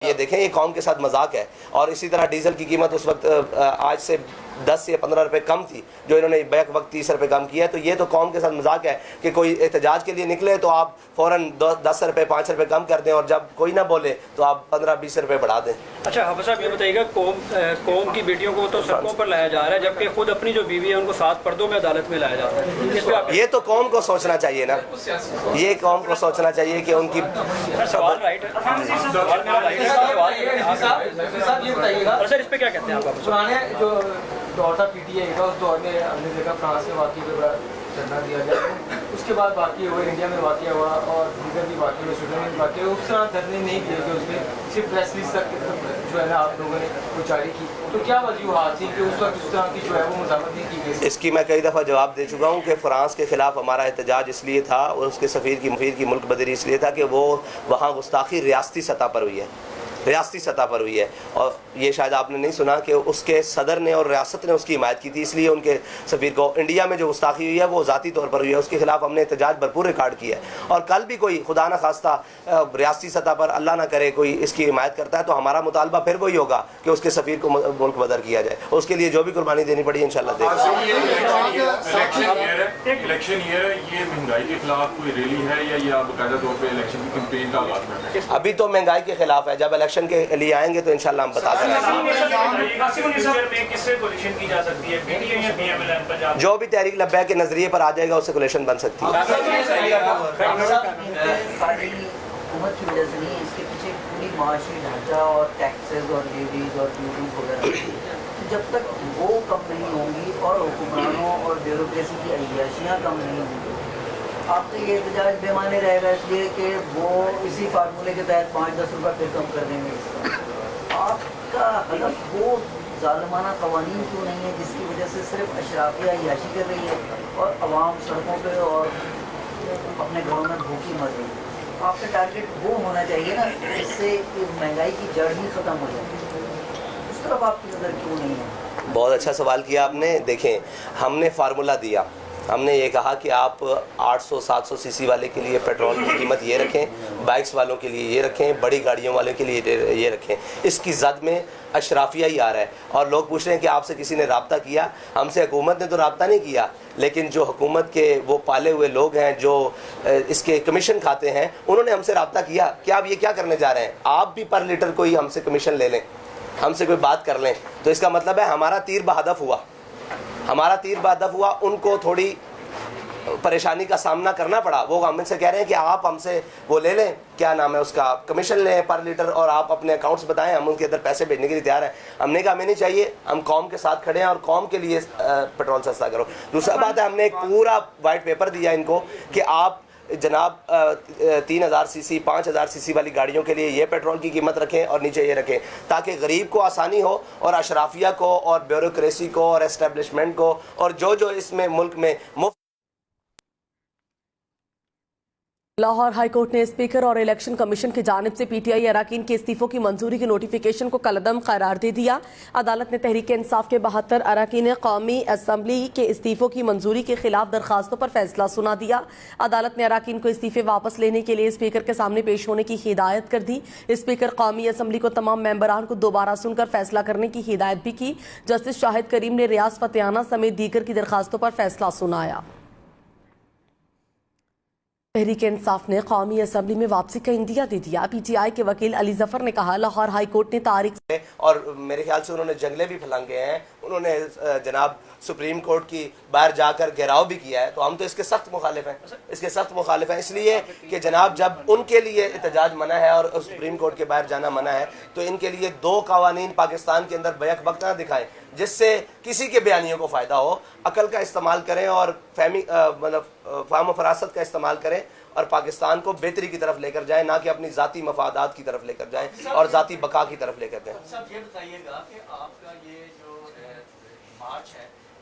یہ دیکھیں یہ قوم کے ساتھ مذاق ہے. اور اسی طرح ڈیزل کی قیمت اس وقت آج سے 10 یا 15 روپے کم تھی جو انہوں نے بیک وقت 30 روپے کم کیا ہے. تو یہ تو قوم کے ساتھ مذاق ہے کہ کوئی احتجاج کے لیے نکلے تو آپ فوراً 10 روپے 5 روپے کم کر دیں اور جب کوئی نہ بولے تو آپ 15-20 روپے بڑھا دیں. اچھا حافظ صاحب یہ بتائیے گا قوم کی بیٹیوں کو تو سڑکوں پر لایا جا رہا ہے جبکہ خود اپنی جو بیوی ہے ان کو 7 پردوں میں عدالت میں لایا جاتا ہے. یہ تو قوم کو سوچنا چاہیے نا, یہ قوم کو سوچنا چاہیے کہ ان کی سوال رائٹ ہے. سر اس پہ کیا کہتے ہیں آپ؟ پرانے جو دور تھا پی ٹی آئی کا اس دور میں ہم نے دیکھا فرانس میں واقعی پہ بڑا دھرنا دیا گیا, اس کے بعد واقعی ہوا انڈیا میں واقعہ ہوا اور دیگر بھی واقعہ ہوئے سویڈن میں واقعہ ہوا. اس طرح دھرنے نہیں کیے گئے, اس میں صرف پریس ریلیز تک جو ہے نا آپ لوگوں نے وہ جاری کی. تو کیا وجوہات تھی کہ اس وقت اس طرح کی جو ہے وہ مزاحمت نہیں کی گئی؟ اس کی میں کئی دفعہ جواب دے چکا ہوں کہ فرانس کے خلاف ہمارا احتجاج اس لیے تھا اور اس کے سفیر کی ملک بدری اس لیے تھا کہ وہ وہاں گستاخی ریاستی سطح پر ہوئی ہے, ریاستی سطح پر ہوئی ہے. اور یہ شاید آپ نے نہیں سنا کہ اس کے صدر نے اور ریاست نے اس کی حمایت کی تھی, اس لیے ان کے سفیر کو. انڈیا میں جو گستاخی ہوئی ہے وہ ذاتی طور پر ہوئی ہے, اس کے خلاف ہم نے احتجاج بھرپور ریکارڈ کیا ہے. اور کل بھی کوئی خدا نہ خواستہ ریاستی سطح پر اللہ نہ کرے کوئی اس کی حمایت کرتا ہے تو ہمارا مطالبہ پھر وہی ہوگا کہ اس کے سفیر کو ملک بدر کیا جائے. اس کے لیے جو بھی قربانی دینی پڑی انشاءاللہ دے گا. الیکشن ایئر ہے, یہ مہنگائی کے خلاف کوئی ریلی ہے یا یہ باقاعدہ طور پہ الیکشن کی کمپین کا آغاز کرنا ہے؟ ابھی تو مہنگائی کے خلاف ہے, جب الیکشن کے لیے آئیں گے تو انشاءاللہ ہم بتا دیں گے. جو بھی تحریک لبیک کے نظریے پر آ جائے گا اس سے کولیشن بن سکتی ہے. حکومت کی وجہ سے نہیں, اس کے پیچھے پوری معاشی ڈھانچہ اور ٹیکسز اور لیویز اور ڈیوٹیز وغیرہ. جب تک وہ کم نہیں ہوں گی اور حکمرانوں اور بیوروکریسی کی عیاشیاں کم نہیں ہوں گی, آپ تو یہ احتجاج بے معنی رہے گا اس لیے کہ وہ اسی فارمولے کے تحت 5-10 روپے پھر کم کر دیں گے. آپ کا ہدف وہ ظالمانہ قوانین کیوں نہیں ہے جس کی وجہ سے صرف اشرافیہ عیاشی کر رہی ہے اور عوام سڑکوں پہ اور اپنے گھروں میں بھوکی مر رہی ہے؟ آپ کا ٹارگیٹ وہ ہونا چاہیے نا جس سے مہنگائی کی جڑ ہی ختم ہو جائے. اس طرف آپ کی نظر کیوں نہیں ہے؟ بہت اچھا سوال کیا آپ نے. دیکھیں ہم نے فارمولہ دیا, ہم نے یہ کہا کہ آپ 800-700 سی سی والے کے لیے پیٹرول کی قیمت یہ رکھیں, بائکس والوں کے لیے یہ رکھیں, بڑی گاڑیوں والوں کے لیے یہ رکھیں. اس کی زد میں اشرافیہ ہی آ رہا ہے اور لوگ پوچھ رہے ہیں کہ آپ سے کسی نے رابطہ کیا؟ ہم سے حکومت نے تو رابطہ نہیں کیا, لیکن جو حکومت کے وہ پالے ہوئے لوگ ہیں جو اس کے کمیشن کھاتے ہیں انہوں نے ہم سے رابطہ کیا. کیا آپ یہ کیا کرنے جا رہے ہیں؟ آپ بھی پر لیٹر کوئی ہم سے کمیشن لے لیں, ہم سے کوئی بات کر لیں, تو اس کا مطلب ہے ہمارا تیر بہدف ہوا, ہمارا تیر بہدف ہوا. ان کو تھوڑی پریشانی کا سامنا کرنا پڑا. وہ ہم سے کہہ رہے ہیں کہ آپ ہم سے وہ لے لیں, کیا نام ہے اس کا, کمیشن لیں پر لیٹر, اور آپ اپنے اکاؤنٹس بتائیں, ہم ان کے اندر پیسے بھیجنے کے لیے تیار ہیں. ہم نے کہا ہمیں نہیں چاہیے, ہم قوم کے ساتھ کھڑے ہیں اور قوم کے لیے پیٹرول سستا کرو. دوسرا بات ہے ہم نے ایک پورا وائٹ پیپر دیا ان کو کہ آپ جناب 3000 سی سی 5000 سی سی والی گاڑیوں کے لیے یہ پیٹرول کی قیمت رکھیں اور نیچے یہ رکھیں, تاکہ غریب کو آسانی ہو اور اشرافیہ کو اور بیوروکریسی کو اور اسٹیبلشمنٹ کو اور جو اس میں ملک میں مفت. لاہور ہائی کورٹ نے اسپیکر اور الیکشن کمیشن کی جانب سے پی ٹی آئی اراکین کے استعفوں کی منظوری کی نوٹیفیکیشن کو کالعدم قرار دے دیا. عدالت نے تحریک انصاف کے 72 اراکین قومی اسمبلی کے استعفوں کی منظوری کے خلاف درخواستوں پر فیصلہ سنا دیا. عدالت نے اراکین کو استعفے واپس لینے کے لیے اسپیکر کے سامنے پیش ہونے کی ہدایت کر دی. اسپیکر قومی اسمبلی کو تمام ممبران کو دوبارہ سن کر فیصلہ کرنے کی ہدایت بھی کی. جسٹس شاہد کریم نے ریاض فتحانہ سمیت دیگر کی درخواستوں پر فیصلہ سنایا. تحریک انصاف نے قومی اسمبلی میں واپسی کا اندیا دے دیا. پی ٹی آئی کے وکیل علی ظفر نے کہا لاہور ہائی کورٹ نے تاریخ اور میرے خیال سے انہوں نے جنگلے بھی پھلانگے ہیں, انہوں نے جناب سپریم کورٹ کی باہر جا کر گھیراؤ بھی کیا ہے. تو ہم تو اس کے سخت مخالف ہیں, اس کے سخت مخالف ہیں, اس لیے کہ جناب جب ان کے لیے احتجاج منع ہے اور سپریم کورٹ کے باہر جانا منع ہے تو ان کے لیے 2 قوانین پاکستان کے اندر بیک وقت نہ دکھائیں جس سے کسی کے بیانیوں کو فائدہ ہو. عقل کا استعمال کریں اور فہم و فراست کا استعمال کریں اور پاکستان کو بہتری کی طرف لے کر جائیں, نہ کہ اپنی ذاتی مفادات کی طرف لے کر جائیں اور ذاتی بقا کی طرف لے کر جائیں. صاحب یہ بتائیے گا کہ آپ کا یہ جو مارچ ہے